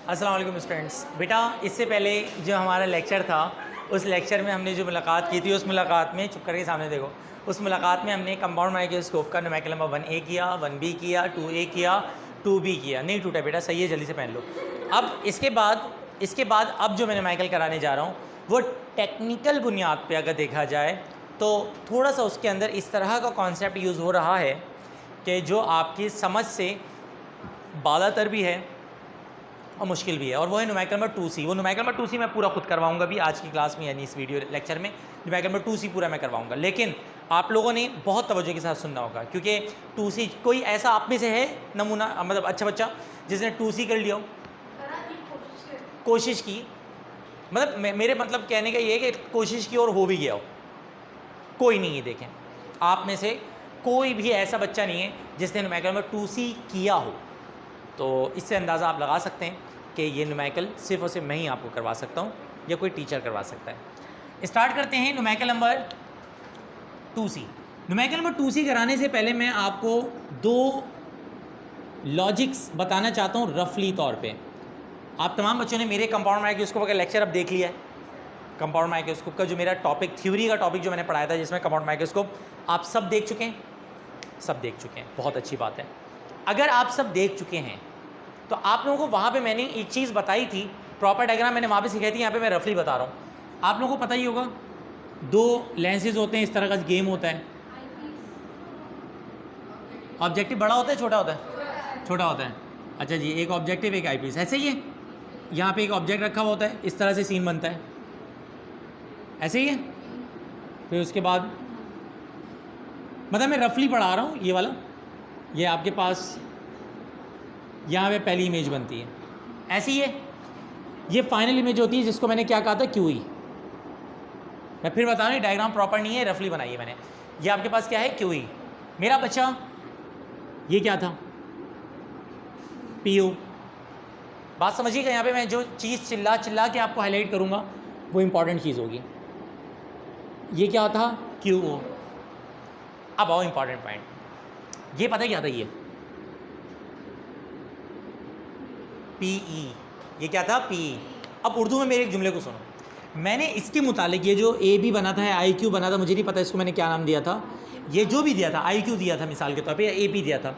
अस्सलाम वालेकुम स्टूडेंट्स। बेटा इससे पहले जो हमारा लेक्चर था उस लेक्चर में हमने जो मुलाकात की थी उस मुलाकात में चुप करके सामने देखो, उस मुलाकात में हमने कंपाउंड माइक्रोस्कोप का न्यूमेरिकल नंबर 1A किया, 1B किया, 2A किया, 2B किया। नहीं टूटा बेटा, सही है, जल्दी से पहन लो। अब इसके बाद अब जो मैं न्यूमेरिकल कराने जा रहा हूँ वो टेक्निकल बुनियाद पे अगर देखा जाए तो थोड़ा सा उसके अंदर इस तरह का कॉन्सेप्ट यूज़ हो रहा है कि जो आपकी समझ से बालातर भी है और मुश्किल भी है, और वो है न्यूमेरिकल नंबर 2C। वो न्यूमेरिकल नंबर 2C मैं पूरा खुद करवाऊंगा भी आज की क्लास में, यानी इस वीडियो लेक्चर में न्यूमेरिकल नंबर 2C पूरा मैं करवाऊंगा। लेकिन आप लोगों ने बहुत तवज्जो के साथ सुनना होगा, क्योंकि 2C कोई ऐसा आप में से है नमूना, मतलब अच्छा बच्चा जिसने 2C कर लिया हो, कोशिश की, मतलब मेरे मतलब कहने का ये है कि कोशिश की और हो भी गया हो, कोई नहीं है। देखें, आप में से कोई भी ऐसा बच्चा नहीं है जिसने न्यूमेरिकल नंबर 2C किया हो। तो इससे अंदाज़ा आप लगा सकते हैं कि ये न्यूमेरिकल सिर्फ और सिर्फ मैं ही आपको करवा सकता हूँ या कोई टीचर करवा सकता है। स्टार्ट करते हैं numerical number 2C। Numerical number 2C कराने से पहले मैं आपको दो लॉजिक्स बताना चाहता हूँ रफली तौर पे। आप तमाम बच्चों ने मेरे कंपाउंड माइक्रोस्कोप का लेक्चर अब देख लिया है। कंपाउंड माइक्रोस्कोप का जो मेरा टॉपिक, थ्योरी का टॉपिक जो मैंने पढ़ाया था जिसमें कंपाउंड माइक्रोस्कोप, आप सब देख चुके हैं? सब देख चुके हैं, बहुत अच्छी बात है। अगर आप सब देख चुके हैं तो आप लोगों को वहाँ पे मैंने एक चीज़ बताई थी, प्रॉपर डायग्राम मैंने वहाँ पे सिखाई थी, यहाँ पे मैं रफली बता रहा हूँ। आप लोगों को पता ही होगा, दो लेंसेज होते हैं, इस तरह का गेम होता है। ऑब्जेक्टिव बड़ा होता है छोटा होता है? छोटा होता है। अच्छा जी, एक ऑब्जेक्टिव एक आईपीस, ऐसे ही है। यहाँ पे एक ऑब्जेक्ट रखा हुआ होता है, इस तरह से सीन बनता है, ऐसे ही है। फिर उसके बाद मतलब मैं रफली पढ़ा रहा हूँ ये वाला, ये आपके पास यहाँ पे पहली इमेज बनती है, ऐसी है। ये फाइनल इमेज होती है जिसको मैंने क्या कहा था, QE। मैं फिर बता रहा हूँ, डायग्राम प्रॉपर नहीं है, रफली बनाई है मैंने। ये आपके पास क्या है, QE। मेरा बच्चा ये क्या था, PO। बात समझिएगा, यहाँ पे मैं जो चीज़ चिल्ला चिल्ला के आपको हाईलाइट करूँगा वो इंपॉर्टेंट चीज़ होगी। ये क्या था, QO। अब आओ इंपॉर्टेंट पॉइंट, ये पता क्या था, ये PE। ये क्या था, PE। अब उर्दू में मेरे एक जुमले को सुनो। मैंने इसके मुतालिक, ये जो AB बना था, IQ बना था, मुझे नहीं पता इसको मैंने क्या नाम दिया था, ये जो भी दिया था, IQ दिया था मिसाल के तौर पे, या AP दिया था।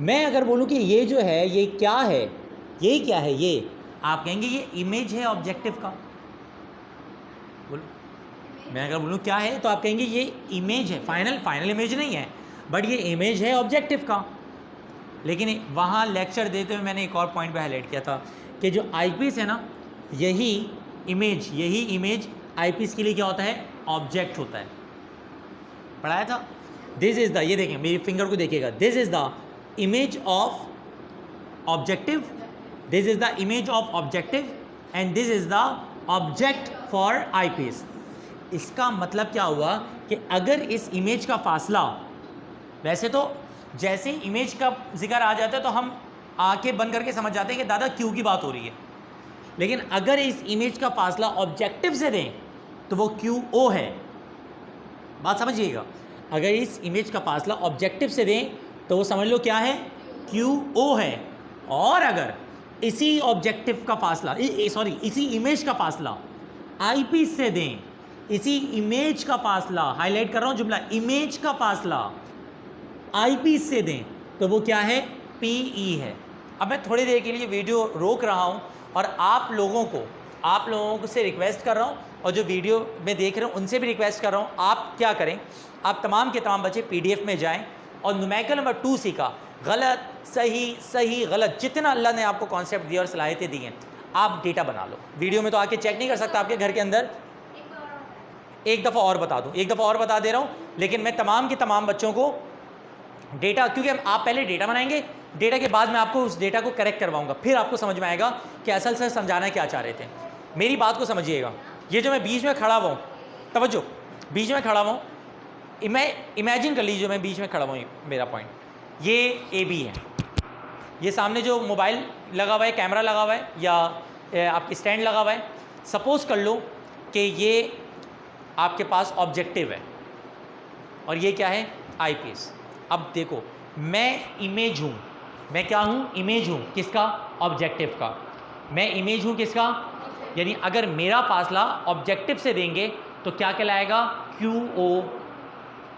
मैं अगर बोलूँ कि ये जो है ये क्या है, ये क्या है, ये आप कहेंगे ये इमेज है ऑब्जेक्टिव का। बोलो, मैं अगर बोलूँ क्या है तो आप कहेंगे ये इमेज है, फाइनल इमेज नहीं है, बट ये इमेज है ऑब्जेक्टिव का। लेकिन वहाँ लेक्चर देते हुए मैंने एक और पॉइंट पे हाईलाइट किया था कि जो आईपीस है ना, यही इमेज आईपीस के लिए क्या होता है, ऑब्जेक्ट होता है। पढ़ाया था। दिस इज़ द, ये देखें मेरी फिंगर को देखिएगा, this is the image of objective, this is the image of objective and this is the object for eyepiece. इसका मतलब क्या हुआ कि अगर इस इमेज का फासला, वैसे तो जैसे ही इमेज का जिक्र आ जाता है तो हम आंखें बंद करके समझ जाते हैं कि दादा क्यू की बात हो रही है, लेकिन अगर इस इमेज का फासला ऑब्जेक्टिव से दें तो वो QO है। बात समझिएगा, अगर इस इमेज का फासला ऑब्जेक्टिव से दें तो वो समझ लो क्या है, QO है। और अगर इसी ऑब्जेक्टिव का फासला, इसी इमेज का फासला आईपीस से दें, इसी इमेज का फासला, हाईलाइट कर रहा हूँ जुमला, इमेज का फासला आईपीस से दें तो वो क्या है, PE है। अब मैं थोड़ी देर के लिए वीडियो रोक रहा हूं और आप लोगों को से रिक्वेस्ट कर रहा हूं, और जो वीडियो में देख रहे हैं उनसे भी रिक्वेस्ट कर रहा हूं, आप क्या करें, आप तमाम के तमाम बच्चे PDF में जाएं और न्यूमेरिकल नंबर 2C का गलत सही गलत जितना अल्लाह ने आपको कॉन्सेप्ट दिया और सलाहियतें दी हैं, आप डेटा बना लो। वीडियो में तो आके चेक नहीं कर सकता, आपके घर के अंदर एक दफ़ा और बता दूँ, एक दफ़ा और बता दे रहा हूँ, लेकिन मैं तमाम के तमाम बच्चों को डेटा, क्योंकि आप पहले डेटा बनाएंगे, डेटा के बाद मैं आपको उस डेटा को करेक्ट करवाऊंगा, फिर आपको समझ में आएगा कि असल से समझाना क्या चाह रहे थे। मेरी बात को समझिएगा, ये जो मैं बीच में खड़ा हुआ हूँ, तवज्जो, बीच में खड़ा हुआ हूँ, इमेजिन कर लीजिए मैं बीच में खड़ा हुआ हूँ, मेरा पॉइंट ये AB है, ये सामने जो मोबाइल लगा हुआ है, कैमरा लगा हुआ है, या आपकी स्टैंड लगा हुआ है, सपोज़ कर लो कि ये आपके पास ऑब्जेक्टिव है और ये क्या है, आईपीस। अब देखो, मैं इमेज हूँ, मैं क्या हूँ, इमेज हूँ, किसका, ऑब्जेक्टिव का। मैं इमेज हूँ किसका, यानी अगर मेरा फासला ऑब्जेक्टिव से देंगे तो क्या कहलाएगा, QO।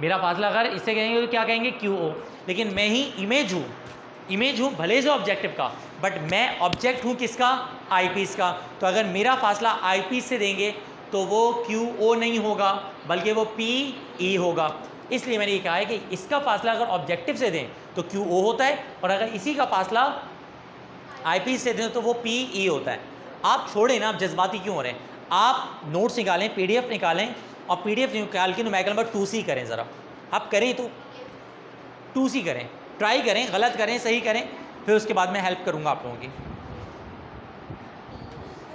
मेरा फासला अगर इससे कहेंगे तो क्या कहेंगे, QO। लेकिन मैं ही इमेज हूँ भले से ऑब्जेक्टिव का, बट मैं ऑब्जेक्ट हूँ किसका, आईपीस का। तो अगर मेरा फासला आईपीस से देंगे तो वो QO नहीं होगा बल्कि वो PE होगा। इसलिए मैंने ये कहा है कि इसका फासला अगर ऑब्जेक्टिव से दें तो QO होता है, और अगर इसी का फासला आईपीस से दें तो वो PE होता है। आप छोड़ें ना, आप जज्बाती क्यों हो रहे हैं, आप नोट्स निकालें, PDF निकालें, और PDF निकाल के न्यूमेरिकल नंबर 2C करें। ज़रा आप करें तो 2C करें, ट्राई करें, गलत करें, सही करें, फिर उसके बाद मैं हेल्प करूंगा आप लोगों की।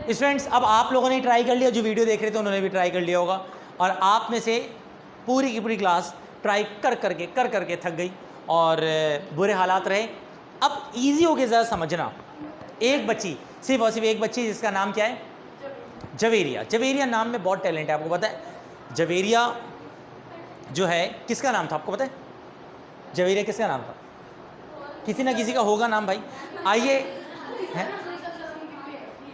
स्टूडेंट्स, अब आप लोगों ने ट्राई कर लिया, जो वीडियो देख रहे थे उन्होंने भी ट्राई कर लिया होगा, और आप में से पूरी की पूरी क्लास ट्राई कर करके थक गई और बुरे हालात रहे। अब ईजी हो गया, ज़रा समझना। एक बच्ची, सिर्फ और सिर्फ एक बच्ची, जिसका नाम क्या है, जवेरिया। जवेरिया नाम में बहुत टैलेंट है, आपको पता है। जवेरिया जो है किसका नाम था, आपको पता है जवेरिया किसका नाम था, किसी ना किसी का होगा नाम भाई। आइए,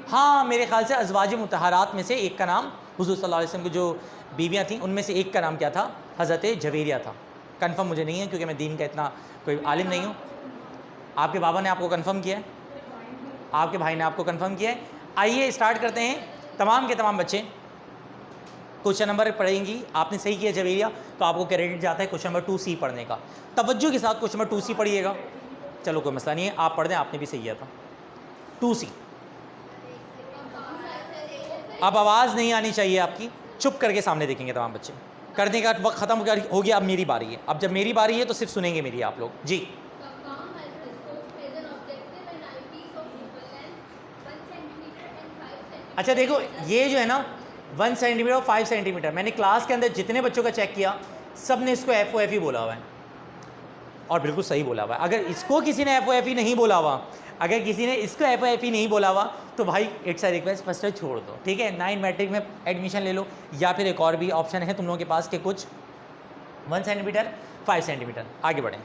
हाँ मेरे ख्याल से अज़वाज मुतहरात में से एक का नाम, हुज़ूर सल्लल्लाहु अलैहि वसल्लम की जो बीवियाँ थीं उनमें से एक का नाम क्या था, हज़रत जवेरिया था। कंफर्म मुझे नहीं है क्योंकि मैं दीन का इतना कोई आलिम नहीं हूँ। आपके बाबा ने आपको कंफर्म किया है, आपके भाई ने आपको कंफर्म किया है। आइए स्टार्ट करते हैं। तमाम के तमाम बच्चे क्वेश्चन नंबर पढ़ेंगी। आपने सही किया जवेरिया, तो आपको क्रेडिट जाता है क्वेश्चन नंबर 2C पढ़ने का। तवज्जो के साथ क्वेश्चन नंबर 2C पढ़िएगा। चलो कोई मसला नहीं है, आप पढ़ दें, आपने भी सही किया था 2C। अब आवाज़ नहीं आनी चाहिए आपकी, चुप करके सामने देखेंगे तमाम बच्चे। करने का वक्त ख़त्म हो गया, अब मेरी बारी है। अब जब मेरी बारी है तो सिर्फ सुनेंगे मेरी आप लोग जी। अच्छा देखो, ये जो है ना 1 सेंटीमीटर और 5 सेंटीमीटर, मैंने क्लास के अंदर जितने बच्चों का चेक किया सब ने इसको FOF ही बोला हुआ है, और बिल्कुल सही बोला हुआ है। अगर इसको किसी ने FOF ही नहीं बोला हुआ, अगर किसी ने इसको FOF ही नहीं बोला हुआ, तो भाई it's a request, first year छोड़ दो, ठीक है। 9 मैट्रिक में एडमिशन ले लो, या फिर एक और भी ऑप्शन है तुम लोगों के पास कि कुछ 1 सेंटीमीटर 5 सेंटीमीटर। आगे बढ़ें।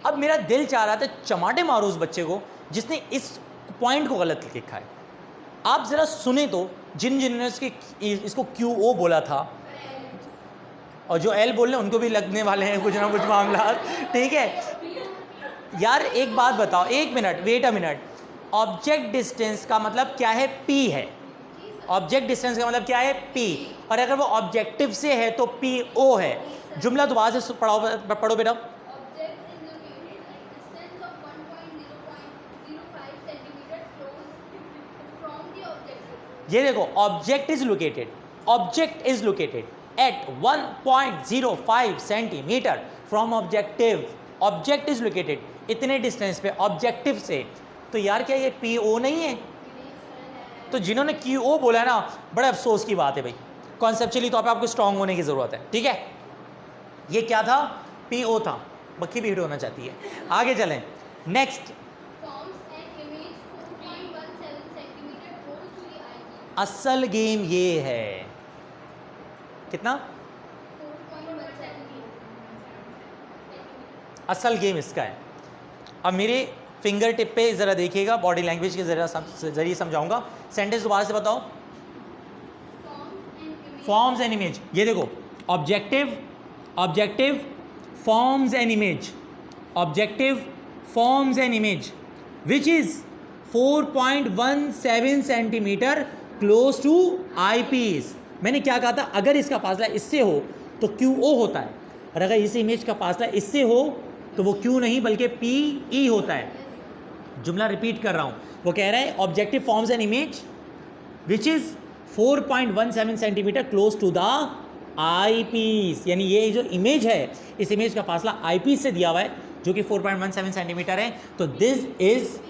अब मेरा दिल चाह रहा था चमाटे मारो उस बच्चे को जिसने इस पॉइंट को गलत लिखा है। आप ज़रा सुने तो, जिन्होंने इसको QO बोला था और जो L बोल रहे हैं उनको भी लगने वाले हैं कुछ ना कुछ मामला, ठीक है यार। एक बात बताओ, एक minute, wait a minute. Object distance का मतलब क्या है, P है। ऑब्जेक्ट डिस्टेंस का मतलब क्या है, P, और अगर वो ऑब्जेक्टिव से है तो PO है। जुमला दोबारा से पढ़ो बेटा। ये देखो, object is located at 1.05 centimetre from objective. Object is located इतने डिस्टेंस पे ऑब्जेक्टिव से, तो यार क्या ये PO नहीं है? तो जिन्होंने QO बोला ना, बड़े अफसोस की बात है भाई। कॉन्सेप्चुअली तो आपको स्ट्रांग होने की ज़रूरत है, ठीक है। ये क्या था, PO था। बक्की भी हिट होना चाहती है। आगे चलें, नेक्स्ट। असल गेम ये है, कितना असल गेम इसका है। अब मेरे फिंगर टिप पे ज़रा देखिएगा, बॉडी लैंग्वेज के ज़रिए समझाऊंगा। सेंटेंस दोबारा से बताओ। फॉर्म्स एन इमेज, ये देखो, objective forms an image, objective forms an image which is 4.17 centimetre close to eyepiece. मैंने क्या कहा था, अगर इसका फासला इससे हो तो QO होता है, और अगर इस इमेज का फासला इससे हो तो वो Q नहीं बल्कि PE होता है। जुमला रिपीट कर रहा हूँ, वो कह रहा है objective forms an image which is 4.17 centimetre close to the eyepiece. यानी ये जो इमेज है, इस इमेज का फासला आई पीस से दिया हुआ है जो कि 4.17 सेंटीमीटर है, तो दिस इज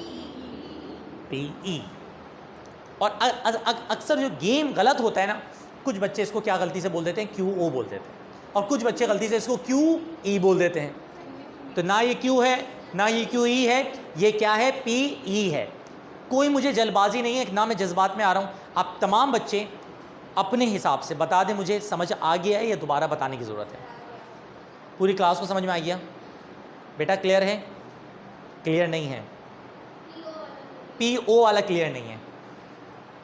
PE। और अक्सर जो गेम गलत होता है ना, कुछ बच्चे इसको क्या गलती से बोल देते हैं, QO बोल देते हैं, और कुछ बच्चे गलती से इसको QE बोल देते हैं। तो ना ये Q है ना ये QE है, ये क्या है, PE है। कोई मुझे जल्दबाजी नहीं है, ना मैं जज्बात में आ रहा हूँ। आप तमाम बच्चे अपने हिसाब से बता दें मुझे समझ आ गया है या दोबारा बताने की ज़रूरत है। पूरी क्लास को समझ में आ गया बेटा, क्लियर है? क्लियर नहीं है, PO वाला क्लियर नहीं है।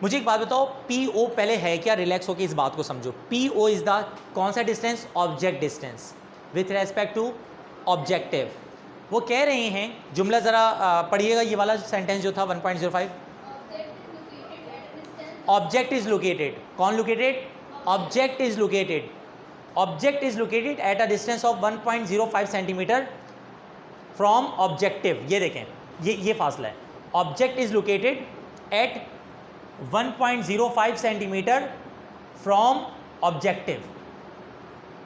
मुझे एक बात बताओ, PO पहले है क्या? रिलैक्स होकर इस बात को समझो। PO इज द कौन सा distance? Object distance with respect to objective. वो कह रहे हैं, जुमला ज़रा पढ़िएगा, ये वाला सेंटेंस जो था 1.05, ऑब्जेक्ट इज लोकेटेड, कौन located? Object is located, object is located at a distance of 1.05 centimetre from objective. ये देखें, ये फासला है। Object is located at 1.05 centimetre from objective.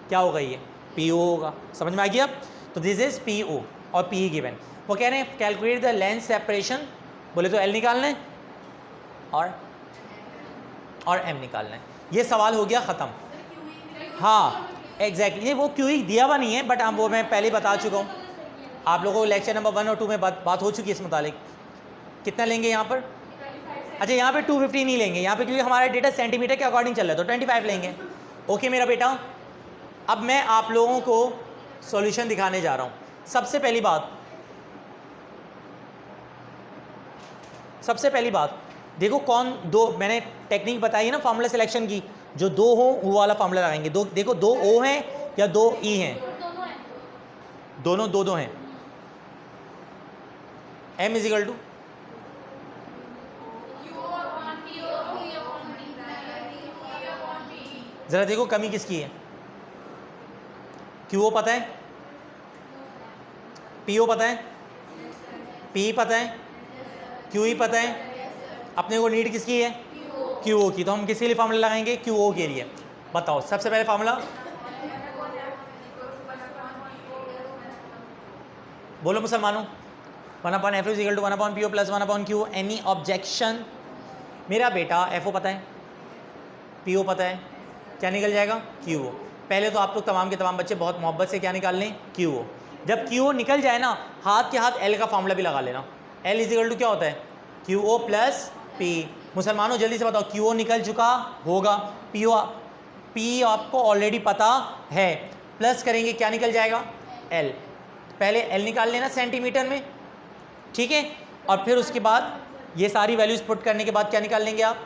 क्या होगा? ये PO होगा। समझ में आ गया? तो दिस इज PO और PE गिवन। वो कह रहे हैं कैलकुलेट द लेंथ सेपरेशन, बोले तो L निकालना है और M निकालना है। ये सवाल हो गया ख़त्म। हाँ एग्जैक्टली, वो QE दिया हुआ नहीं है, बट वो मैं पहले बता चुका हूँ आप लोगों को। लेक्चर नंबर 1 और 2 में बात हो चुकी है इस मुतालिक। कितना लेंगे यहाँ पर? अच्छा, यहाँ पे 250 नहीं लेंगे यहाँ पे, क्योंकि हमारा डेटा सेंटीमीटर के अकॉर्डिंग चल रहा है, तो 25 लेंगे। ओके मेरा बेटा, अब मैं आप लोगों को सॉल्यूशन दिखाने जा रहा हूँ। सबसे पहली बात देखो, कौन दो, मैंने टेक्निक बताई है ना फॉर्मूला सिलेक्शन की, जो दो हो वो वाला फॉर्मूला लगाएंगे। दो देखो, 2 O हैं या 2 E हैं? दोनों दो हैं। M इज इक्वल टू जरा देखो कमी किसकी है? QO पता है, PO पता है, PE पता है, QE पता है। अपने को नीड किसकी है? QO की। तो हम किसके लिए फार्मूला लगाएंगे? QO के लिए। बताओ सबसे पहले फार्मूला बोलो मुसलमानों। 1/F is equal to 1/PO plus 1/QO। Any objection? मेरा बेटा FO पता है, PO पता है, क्या निकल जाएगा? QO। पहले तो आप लोग तमाम के तमाम बच्चे बहुत मोहब्बत से क्या निकाल लें? QO। जब QO निकल जाए ना, हाथ के हाथ L का फार्मूला भी लगा लेना। L इज इक्वल टू क्या होता है? QO plus P। मुसलमानों जल्दी से बताओ, QO निकल चुका होगा, P आपको ऑलरेडी पता है, प्लस करेंगे क्या निकल जाएगा? L। पहले L निकाल लेना सेंटीमीटर में, ठीक है, और फिर उसके बाद ये सारी वैल्यूज़ पुट करने के बाद क्या निकाल लेंगे आप?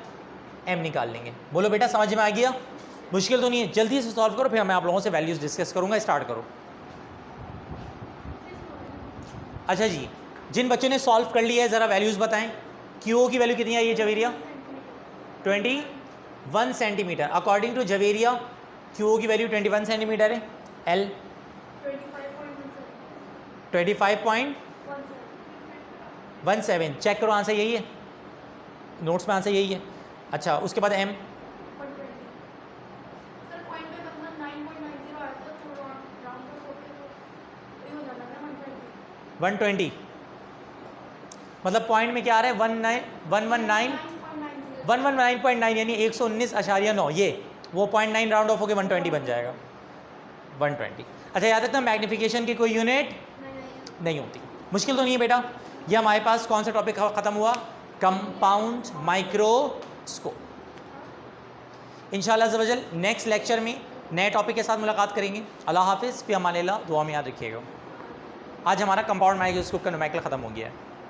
M निकाल लेंगे। बोलो बेटा समझ में आ गया? मुश्किल तो नहीं है, जल्दी से सॉल्व करो, फिर मैं आप लोगों से वैल्यूज़ डिस्कस करूँगा। स्टार्ट करो। अच्छा जी, जिन बच्चों ने सॉल्व कर लिया है ज़रा वैल्यूज़ बताएं। QO की वैल्यू कितनी आई है Javeria? 21 centimetre. According to Javeria QO की वैल्यू 21 सेंटीमीटर है। L 25.17। चेक करो, आंसर यही है, नोट्स में आंसर यही है। अच्छा, उसके बाद M 120। मतलब पॉइंट में क्या आ रहा है? 119.9 यानी 119.9। ये वो 0.9 राउंड ऑफ होकर 120 बन जाएगा। 120। अच्छा, याद रखना मैग्नीफिकेशन की कोई यूनिट नहीं होती। मुश्किल तो नहीं है बेटा। ये हमारे पास कौन सा टॉपिक ख़त्म हुआ? Compound microscope. इंशाअल्लाह अज़्ज़ वजल नेक्स्ट लेक्चर में नए टॉपिक के साथ मुलाकात करेंगे। अल्लाह हाफिज़, फ़ी अमानिल्लाह। दुआ में याद रखिएगा। आज हमारा कंपाउंड माइक्रोस्कोप का नुमेरिकल ख़त्म हो गया है।